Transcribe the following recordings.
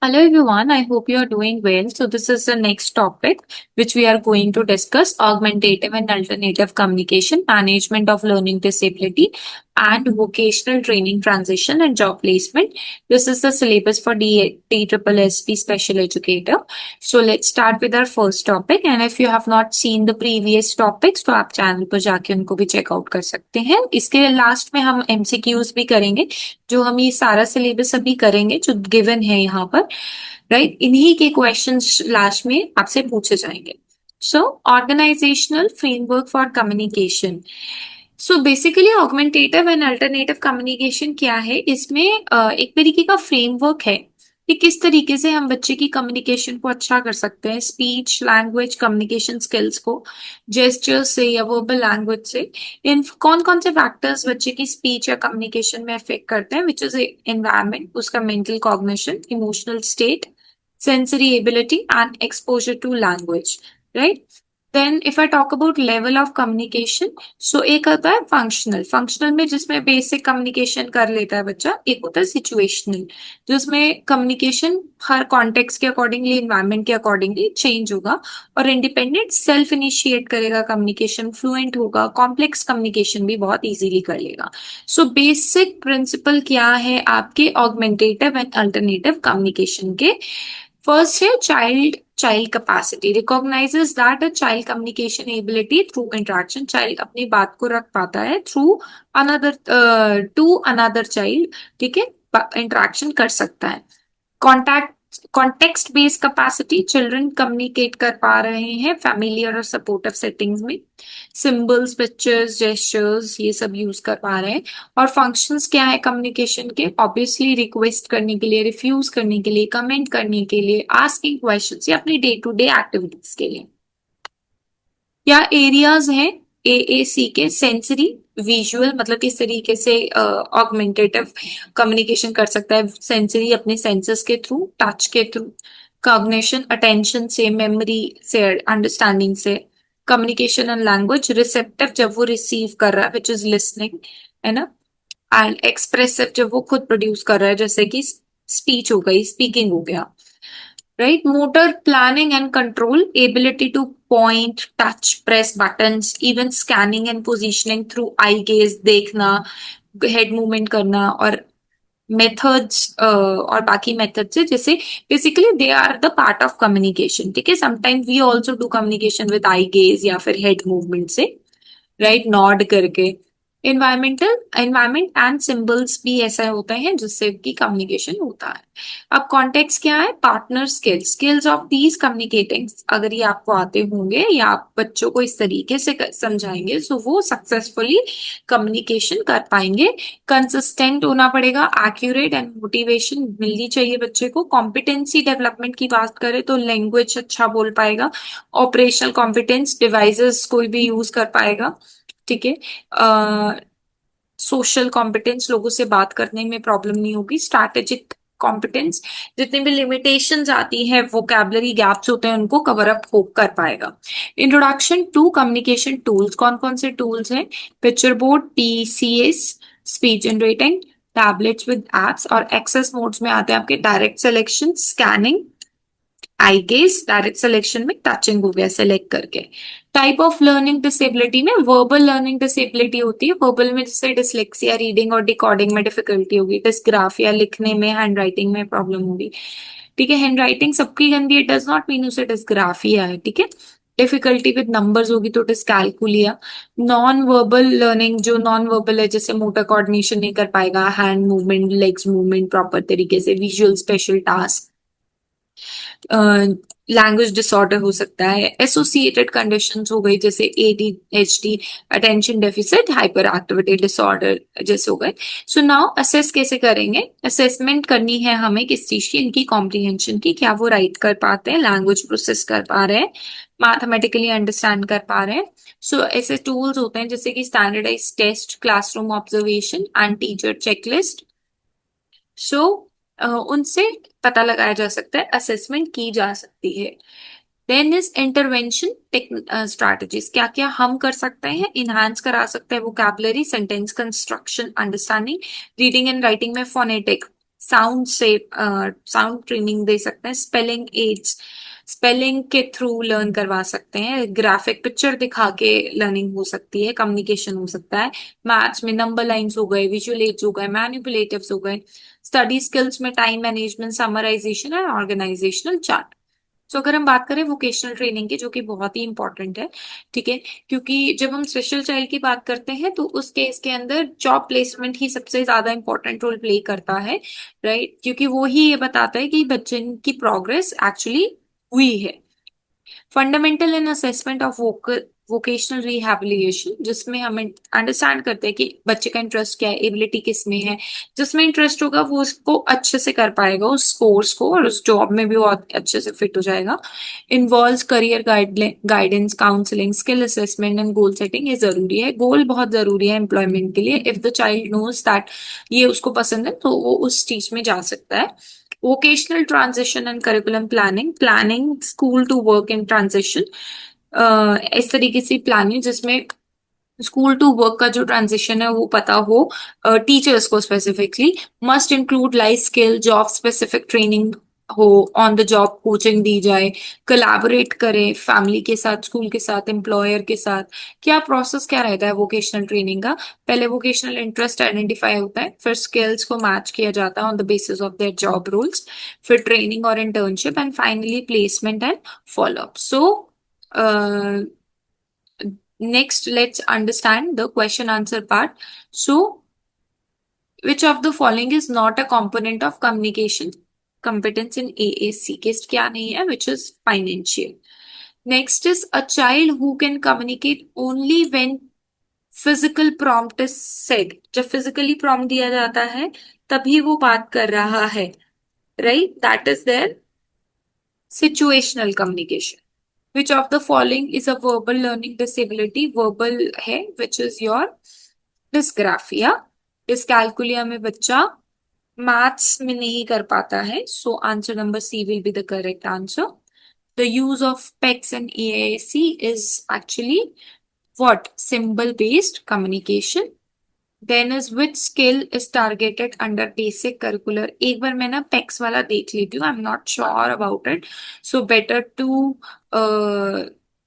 Hello everyone, I hope you are doing well. So this is the next topic which we are going to discuss augmentative and alternative communication, management of learning disability and vocational training transition and job placement. This is the syllabus for DSSSP special educator. So let's start with our first topic and if you have not seen the previous topics तो आप channel पर जाके उनको भी checkout कर सकते हैं. इसके लास्ट में हम MCQs भी करेंगे जो हम ये सारा सिलेबस अभी करेंगे जो गिवन है यहाँ पर राइट. इन्हीं के क्वेश्चंस लास्ट में आपसे पूछे जाएंगे. So organizational framework for communication. So basically augmentative and alternative communication क्या है, इसमें एक तरीके का फ्रेमवर्क है कि किस तरीके से हम बच्चे की कम्युनिकेशन को अच्छा कर सकते हैं, स्पीच लैंग्वेज कम्युनिकेशन स्किल्स को जेस्चर्स से या वर्बल लैंग्वेज से. इन कौन कौन से फैक्टर्स बच्चे की स्पीच या कम्युनिकेशन में अफेक्ट करते हैं, विच इज एनवायरमेंट, उसका mental cognition, emotional state, sensory ability and exposure to language, right? Then if I talk about level of communication, so एक होता है फंक्शनल में जिसमें बेसिक कम्युनिकेशन कर लेता है बच्चा. एक होता है सिचुएशनल जिसमें कम्युनिकेशन हर कॉन्टेक्स्ट के अकॉर्डिंगली, इन्वायरमेंट के अकॉर्डिंगली चेंज होगा और इंडिपेंडेंट सेल्फ इनिशिएट करेगा, कम्युनिकेशन फ्लुएंट होगा, कॉम्प्लेक्स कम्युनिकेशन भी बहुत इजीली कर लेगा. सो बेसिक प्रिंसिपल क्या है आपके ऑगमेंटेटिव एंड अल्टरनेटिव कम्युनिकेशन के. First है child capacity recognizes that a child communication ability through interaction. Child अपनी बात को रख पाता है through another to another child. ठीक है, इंटरेक्शन कर सकता है. Contact context based capacity, children communicate कर पा रहे हैं फैमिलियर और सपोर्टिव सेटिंग्स में. सिंबल्स, पिक्चर्स, जेस्चर्स ये सब यूज कर पा रहे हैं. और फंक्शंस क्या है कम्युनिकेशन के, ऑब्वियसली रिक्वेस्ट करने के लिए, रिफ्यूज करने के लिए, कमेंट करने के लिए, आस्किंग क्वेश्चंस या अपनी डे टू डे एक्टिविटीज के लिए. या एरियाज हैं AAC के, सेंसरी विजुअल, मतलब किस तरीके से ऑगमेंटेटिव कम्युनिकेशन कर सकता है. सेंसरी अपने सेंसेस के थ्रू, टच के थ्रू, कॉग्निशन अटेंशन से, मेमोरी से, अंडरस्टैंडिंग से. कम्युनिकेशन एंड लैंग्वेज, रिसेप्टिव जब वो रिसीव कर रहा है विच इज लिसनिंग, है ना. एंड एक्सप्रेसिव जब वो खुद प्रोड्यूस कर रहा है, जैसे कि स्पीच हो गई, स्पीकिंग हो गया. Right? Motor planning and control, ability to point, touch, press buttons, even scanning and positioning through eye gaze, देखना, head movement करना, और मेथड्स और बाकी मेथड से, जैसे basically they are the part of communication. ठीक है, sometimes we also do communication with eye gaze या फिर हेड मूवमेंट से, राइट, नॉड करके. एनवायरमेंट एंड सिंबल्स भी ऐसा होता है जिससे कि कम्युनिकेशन होता है. अब कॉन्टेक्स्ट क्या है, partner skills, skills of these communicating. अगर ये आपको आते होंगे या आप बच्चों को इस तरीके से समझाएंगे तो वो सक्सेसफुली कम्युनिकेशन कर पाएंगे. कंसिस्टेंट होना पड़ेगा, एक्यूरेट एंड मोटिवेशन मिलनी चाहिए बच्चे को. कॉम्पिटेंसी डेवलपमेंट की बात करें तो लैंग्वेज अच्छा बोल पाएगा. ऑपरेशनल कॉम्पिटेंस, डिवाइसेस कोई भी यूज कर पाएगा. ठीक है. सोशल कॉम्पिटेंस, लोगों से बात करने में प्रॉब्लम नहीं होगी. स्ट्रैटेजिक कॉम्पिटेंस, जितनी भी लिमिटेशंस आती है, वोकैबुलरी गैप्स होते हैं, उनको कवर अप हो कर पाएगा. इंट्रोडक्शन टू कम्युनिकेशन टूल्स, कौन कौन से टूल्स हैं, picture board, PCS, speech generating, tablets with apps, और एक्सेस मोड्स में आते हैं आपके direct selection, scanning, eye gaze, direct selection में टचिंग हो गया सेलेक्ट करके. टाइप ऑफ लर्निंग डिसेबिलिटी में वर्बल लर्निंग डिसेबिलिटी होती है. वर्बल में जैसे डिसलेक्सिया, रीडिंग और डिकोडिंग में डिफिकल्टी होगी. डिस्ग्राफिया, लिखने में, हैंड राइटिंग में प्रॉब्लम होगी. ठीक है, हैंड राइटिंग सबकी गंदी है, डज नॉट मीन उसे डिस्ग्राफिया है. ठीक है. डिफिकल्टी विद नंबर्स होगी तो डिस्कैलकुलिया. नॉन वर्बल लर्निंग, जो नॉन वर्बल है, जैसे मोटर कोऑर्डिनेशन नहीं कर पाएगा, hand movement, legs movement proper तरीके से, visual special task. Language disorder हो सकता है. एसोसिएटेड कंडीशंस हो गई जैसे ADHD, attention deficit hyper activity disorder जैसे हो गए. सो नाउ असेस कैसे करेंगे, असेसमेंट करनी है हमें किस चीज की, इनकी कॉम्प्रिहेंशन की, क्या वो राइट कर पाते हैं, लैंग्वेज प्रोसेस कर पा रहे हैं, मैथमेटिकली अंडरस्टैंड कर पा रहे हैं. सो ऐसे टूल्स होते हैं जैसे कि standardize test, classroom observation and teacher checklist. So उनसे पता लगाया जा सकता है, असेसमेंट की जा सकती है. देन इज इंटरवेंशन स्ट्रैटेजीज, क्या क्या हम कर सकते हैं, इनहांस करा सकते हैं vocabulary, sentence construction, understanding, reading and writing में फोनेटिक, साउंड ट्रेनिंग दे सकते हैं, स्पेलिंग एड्स स्पेलिंग के थ्रू लर्न करवा सकते हैं, ग्राफिक पिक्चर दिखा के लर्निंग हो सकती है, कम्युनिकेशन हो सकता है, मैथ्स में नंबर लाइंस हो गए, विजुअल एड्स हो गए, मैनिपुलेटिव्स हो गए, स्टडी स्किल्स में time management, summarisation and organisational chart. तो अगर हम बात करें वोकेशनल ट्रेनिंग की, जो कि बहुत ही इंपॉर्टेंट है, ठीक है, क्योंकि जब हम स्पेशल चाइल्ड की बात करते हैं तो उस केस के अंदर जॉब प्लेसमेंट ही सबसे ज्यादा इंपॉर्टेंट रोल प्ले करता है, राइट, क्योंकि वो ही ये बताता है कि बच्चे की प्रोग्रेस एक्चुअली हुई है। Fundamental and assessment of vocational rehabilitation, जिसमें हम अंडरस्टैंड करते हैं कि बच्चे का इंटरेस्ट क्या है, एबिलिटी किस में है, जिसमें इंटरेस्ट होगा वो उसको अच्छे से कर पाएगा उस कोर्स को, और उस जॉब में भी वो अच्छे से फिट हो जाएगा। Involve career guidance, counselling, skill assessment and goal setting. ये जरूरी है, गोल बहुत जरूरी है एम्प्लॉयमेंट के लिए। If the child knows that ये उसको पसंद है तो वो उस चीज में जा सकता है। vocational transition and curriculum planning school to work in transition, इस तरीके से प्लानिंग जिसमें स्कूल टू वर्क का जो ट्रांजिशन है वो पता हो टीचर्स को specifically. Must include life skill, job specific training हो, ऑन द जॉब कोचिंग दी जाए, कोलैबोरेट करें फैमिली के साथ, स्कूल के साथ, एम्प्लॉयर के साथ। क्या प्रोसेस क्या रहता है वोकेशनल ट्रेनिंग का? पहले वोकेशनल इंटरेस्ट आइडेंटिफाई होता है, फिर स्किल्स को मैच किया जाता है on the basis of their job roles, फिर ट्रेनिंग और internship, and finally placement and follow up. So next, let's understand the question answer part. So, which of the following is not a component of communication competence in AAC? Case क्या नहीं है, which is financial. Next is a child who can communicate only when physical prompt is said. जब physically prompt दिया जाता है तभी वो बात कर रहा है, right? That is their situational communication. Which of the following is a verbal learning disability? Verbal है, which is your dysgraphia. Dyscalculia में बच्चा मैथ्स में नहीं कर पाता है, so answer number C will be the correct answer. The use of PECS and EAC is actually what? Symbol based communication. Then is which skill is targeted under basic curricular? एक बार मैं ना PECS वाला देख लेती हूँ, I am not sure about it, so better to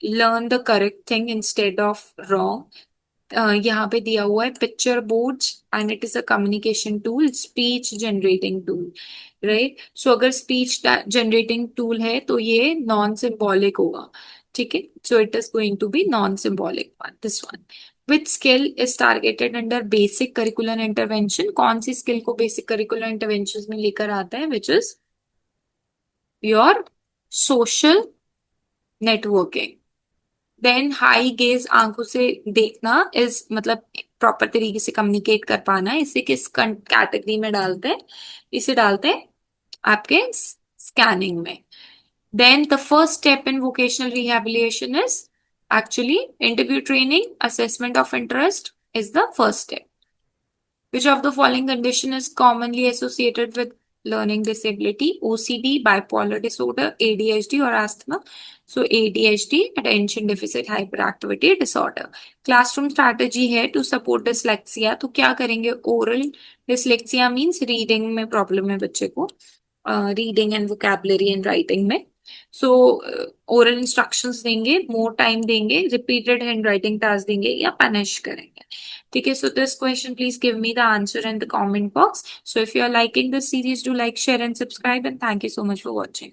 learn the correct thing instead of wrong. यहाँ पे दिया हुआ है picture boards and it is a communication tool, speech generating tool, right. So अगर स्पीच जनरेटिंग टूल है तो ये non symbolic होगा, ठीक है, so it is going to be non symbolic one, this one. Which skill is targeted under basic curricular intervention? कौन सी skill को बेसिक करिकुलर इंटरवेंशन में लेकर आता है? Which is your social networking. Then eye gaze, आंखों से देखना, इज मतलब प्रॉपर तरीके से कम्युनिकेट कर पाना। इसे किस कैटेगरी में डालते हैं? इसे डालते हैं आपके स्कैनिंग में। Then the first step in vocational rehabilitation is actually interview training, assessment of interest is the first step. Which of the following condition is commonly associated with learning disability? OCD, bipolar disorder, ADHD or asthma? So ADHD, attention deficit hyperactivity disorder. Classroom strategy है to support dyslexia. तो क्या करेंगे? Oral dyslexia means reading में problem है बच्चे को, reading and vocabulary and writing में। So oral instructions देंगे, मोर टाइम देंगे, रिपीटेड हैंड राइटिंग टास्क देंगे, या पनिश करेंगे, ठीक है। So this question please give me the answer in the comment box. So if you are liking this series, do like, share and subscribe, and thank you so much for watching.